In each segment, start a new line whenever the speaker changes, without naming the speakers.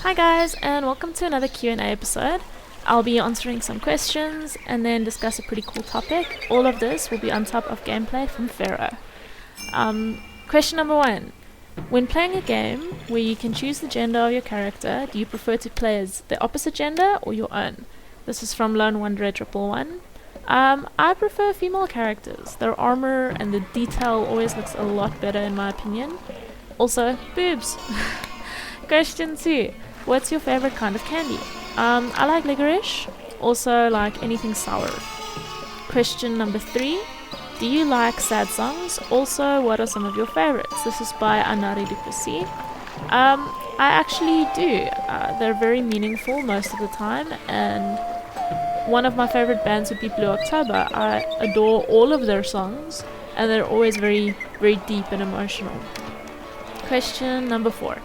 Hi guys, and welcome to another Q&A episode. I'll be answering some questions and then discuss a pretty cool topic. All of this will be on top of gameplay from Pharaoh. Question number 1. When playing a game where you can choose the gender of your character, do you prefer to play as the opposite gender or your own? This is from Lone Wanderer 111. I prefer female characters. Their armor and the detail always looks a lot better in my opinion. Also, boobs. Question 2. What's your favorite kind of candy? I like licorice, also like anything sour. Question number 3. Do you like sad songs? Also, what are some of your favorites? This is by Anari Duplessis. I actually do. They're very meaningful most of the time, and one of my favorite bands would be Blue October. I adore all of their songs, and they're always very, very deep and emotional. Question number 4.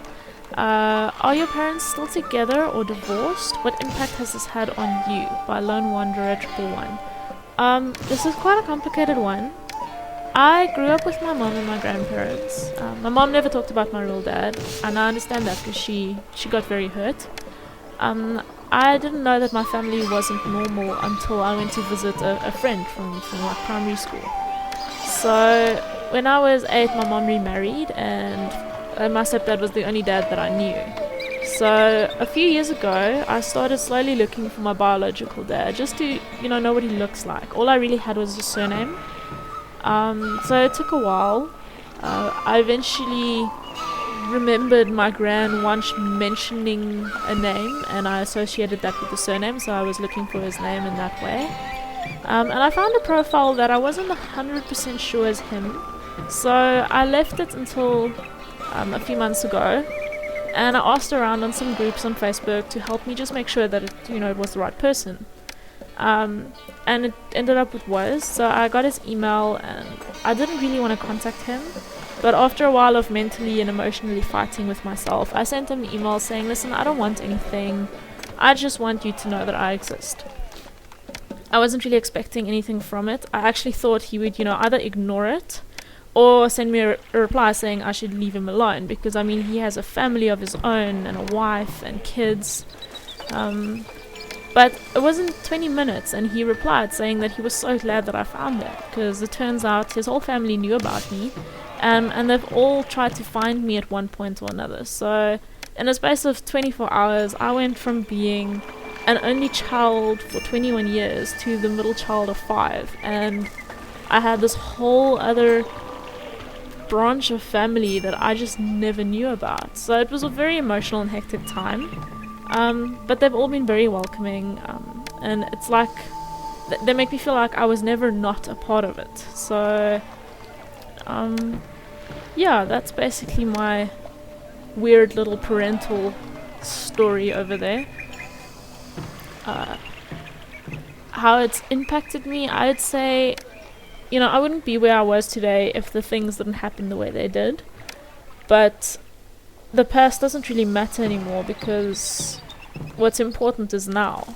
Are your parents still together or divorced? What impact has this had on you? By Lone Wanderer 111. This is quite a complicated one. I grew up with my mom and my grandparents. My mom never talked about my real dad, and I understand that because she got very hurt. I didn't know that my family wasn't normal until I went to visit a friend from like primary school. So when I was 8, my mom remarried, and my stepdad was the only dad that I knew. So a few years ago, I started slowly looking for my biological dad, just to know what he looks like. All I really had was his surname. So it took a while. I eventually remembered my gran once mentioning a name, and I associated that with the surname, so I was looking for his name in that way. And I found a profile that I wasn't 100% sure is him, so I left it until a few months ago, and I asked around on some groups on Facebook to help me just make sure that it was the right person. And it ended up it was, so I got his email, and I didn't really want to contact him, but after a while of mentally and emotionally fighting with myself, I sent him an email saying, listen, I don't want anything, I just want you to know that I exist. I wasn't really expecting anything from it. I actually thought he would either ignore it or send me a reply saying I should leave him alone, because he has a family of his own and a wife and kids. But it wasn't 20 minutes and he replied saying that he was so glad that I found him, because it turns out his whole family knew about me, and they've all tried to find me at one point or another. So in a space of 24 hours, I went from being an only child for 21 years to the middle child of 5, and I had this whole other branch of family that I just never knew about. So it was a very emotional and hectic time, but they've all been very welcoming, and it's like they make me feel like I was never not a part of it. So yeah, that's basically my weird little parental story over there. How it's impacted me, I'd say I wouldn't be where I was today if the things didn't happen the way they did. But the past doesn't really matter anymore, because what's important is now.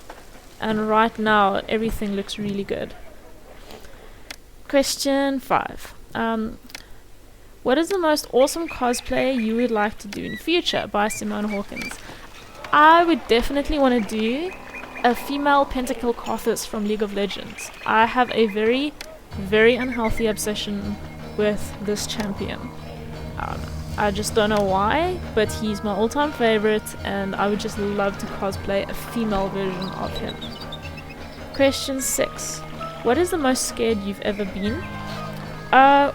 And right now, everything looks really good. Question 5. What is the most awesome cosplay you would like to do in future? By Simone Hawkins. I would definitely want to do a female Pentakill Karthus from League of Legends. I have a very unhealthy obsession with this champion. I just don't know why, but he's my all-time favorite, and I would just love to cosplay a female version of him. Question 6. What is the most scared you've ever been?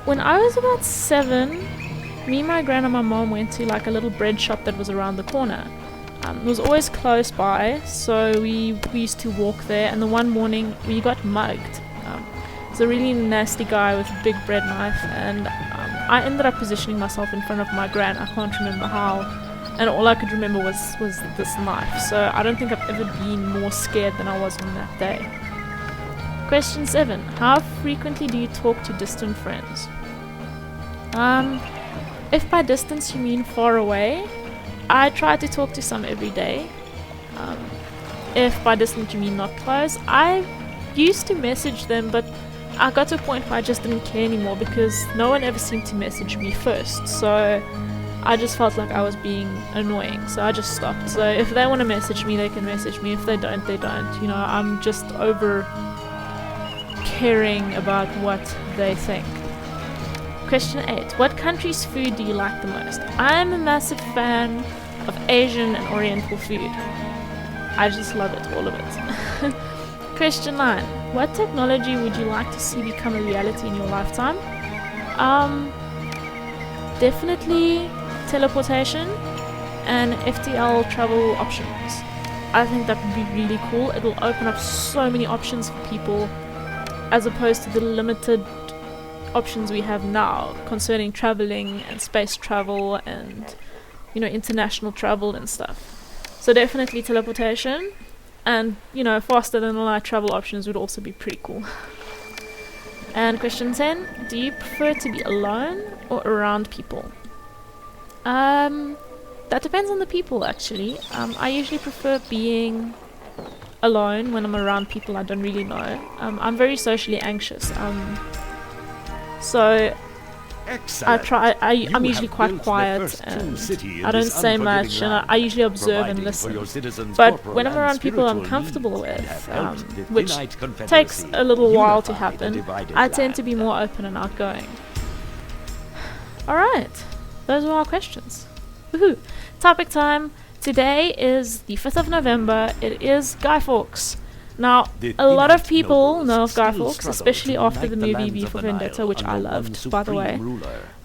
When I was about 7, me, my gran and my mom went to like a little bread shop that was around the corner. It was always close by, so we used to walk there, and the one morning we got mugged. A really nasty guy with a big bread knife, and I ended up positioning myself in front of my gran. I can't remember how, and all I could remember was this knife. So I don't think I've ever been more scared than I was on that day. Question 7. How frequently do you talk to distant friends? If by distance you mean far away, I try to talk to some every day. If by distant you mean not close, I used to message them, but I got to a point where I just didn't care anymore, because no one ever seemed to message me first. So I just felt like I was being annoying, so I just stopped. So if they want to message me, they can message me. If they don't, they don't. You know, I'm just over caring about what they think. Question 8. What country's food do you like the most? I'm a massive fan of Asian and Oriental food. I just love it, all of it. Question 9. What technology would you like to see become a reality in your lifetime? Definitely teleportation and FTL travel options. I think that would be really cool. It will open up so many options for people as opposed to the limited options we have now concerning traveling and space travel and, you know, international travel and stuff. So definitely teleportation, and, you know, faster than light travel options would also be pretty cool. And question 10, do you prefer to be alone or around people? That depends on the people, actually. I usually prefer being alone when I'm around people I don't really know. I'm very socially anxious. So I'm usually quite quiet and I don't say much, and I usually observe and listen. But when I'm around people I'm comfortable with, which takes a little while to happen, I tend to be more open and outgoing. Alright, those were our questions. Woohoo! Topic time. Today is the 5th of November. It is Guy Fawkes. Now, a lot of people know of Guy Fawkes, especially after the movie V for Vendetta, which I loved, by the way.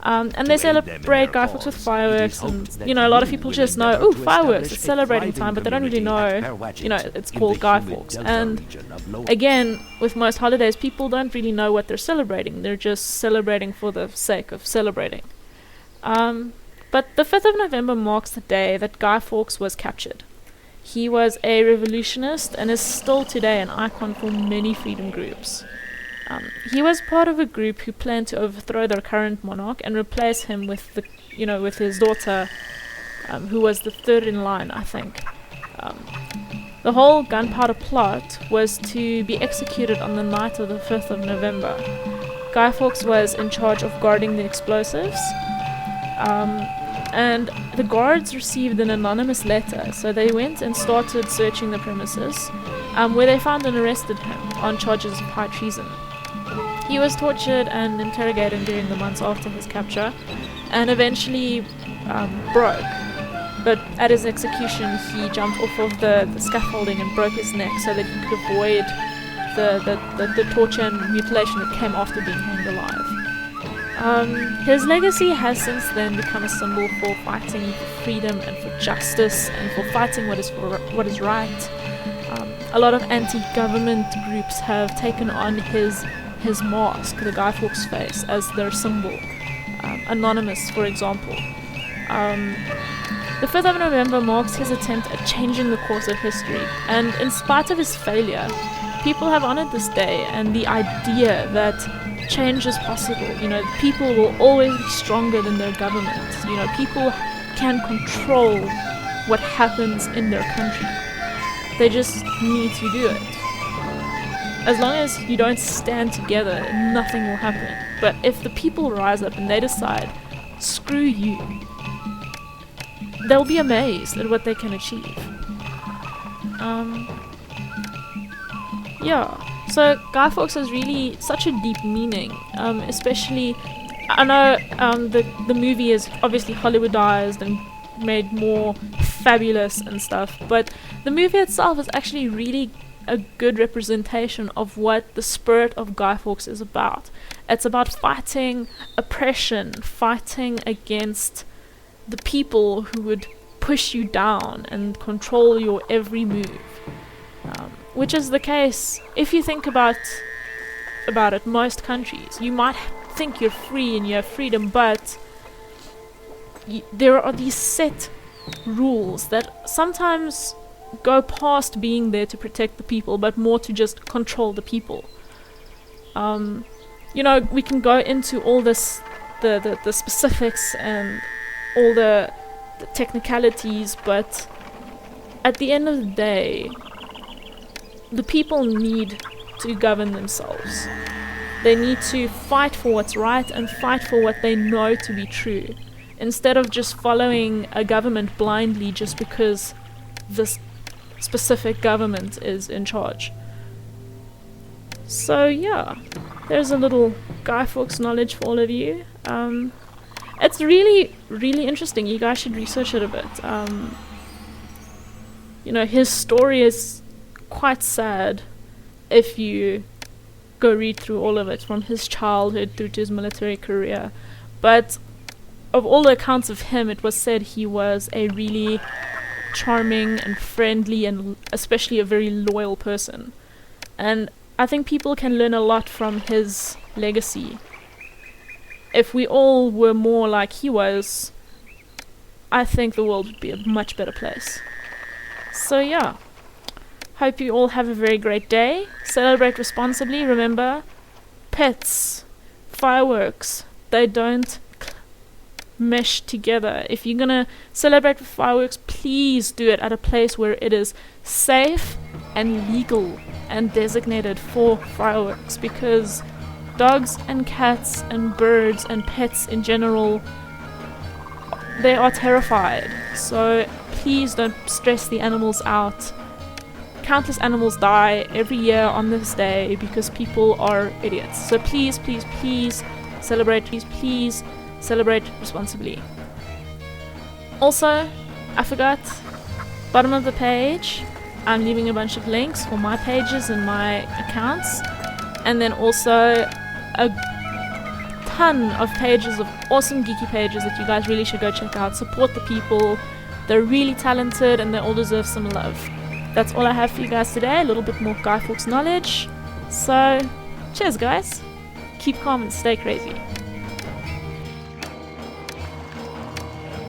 And they celebrate Guy Fawkes with fireworks, and, you know, a lot of people just know, ooh, fireworks, it's celebrating time, but they don't really know, you know, it's called Guy Fawkes. And again, with most holidays, people don't really know what they're celebrating. They're just celebrating for the sake of celebrating. But the 5th of November marks the day that Guy Fawkes was captured. He was a revolutionist and is still today an icon for many freedom groups. He was part of a group who planned to overthrow their current monarch and replace him with with his daughter, who was the third in line, I think. The whole gunpowder plot was to be executed on the night of the 5th of November. Guy Fawkes was in charge of guarding the explosives. And the guards received an anonymous letter, so they went and started searching the premises, where they found and arrested him on charges of high treason. He was tortured and interrogated during the months after his capture, and eventually broke. But at his execution, he jumped off of the scaffolding and broke his neck so that he could avoid the torture and mutilation that came after being hanged alive. His legacy has since then become a symbol for fighting for freedom and for justice and for fighting what is right. A lot of anti-government groups have taken on his mask, the Guy Fawkes face, as their symbol. Anonymous, for example. The 5th of November marks his attempt at changing the course of history, and in spite of his failure, people have honored this day and the idea that change is possible. You know, people will always be stronger than their government. You know, people can control what happens in their country. They just need to do it. As long as you don't stand together, nothing will happen. But if the people rise up and they decide, screw you, they'll be amazed at what they can achieve. So Guy Fawkes has really such a deep meaning, especially, I know the movie is obviously Hollywoodized and made more fabulous and stuff, but the movie itself is actually really a good representation of what the spirit of Guy Fawkes is about. It's about fighting oppression, fighting against the people who would push you down and control your every move. Which is the case, if you think about it, most countries. You might think you're free and you have freedom, but there are these set rules that sometimes go past being there to protect the people, but more to just control the people. You know, we can go into all this, the specifics and all the technicalities, but at the end of the day, the people need to govern themselves. They need to fight for what's right and fight for what they know to be true, instead of just following a government blindly just because this specific government is in charge. So yeah, there's a little Guy Fawkes knowledge for all of you. It's really, really interesting. You guys should research it a bit. You know, his story is quite sad if you go read through all of it, from his childhood through to his military career. But of all the accounts of him, it was said he was a really charming and friendly and especially a very loyal person. And I think people can learn a lot from his legacy. If we all were more like he was, I think the world would be a much better place. So yeah, hope you all have a very great day. Celebrate responsibly. Remember, pets, fireworks, they don't mesh together. If you're gonna celebrate with fireworks, please do it at a place where it is safe and legal and designated for fireworks, because dogs and cats and birds and pets in general, they are terrified. So please don't stress the animals out. Countless animals die every year on this day because people are idiots. So please, please, please celebrate. Please celebrate responsibly. Also, I forgot, bottom of the page, I'm leaving a bunch of links for my pages and my accounts, and then also a ton of pages of awesome geeky pages that you guys really should go check out. Support the people. They're really talented and they all deserve some love. That's all I have for you guys today. A little bit more Guy Fawkes knowledge. So, cheers guys. Keep calm and stay crazy.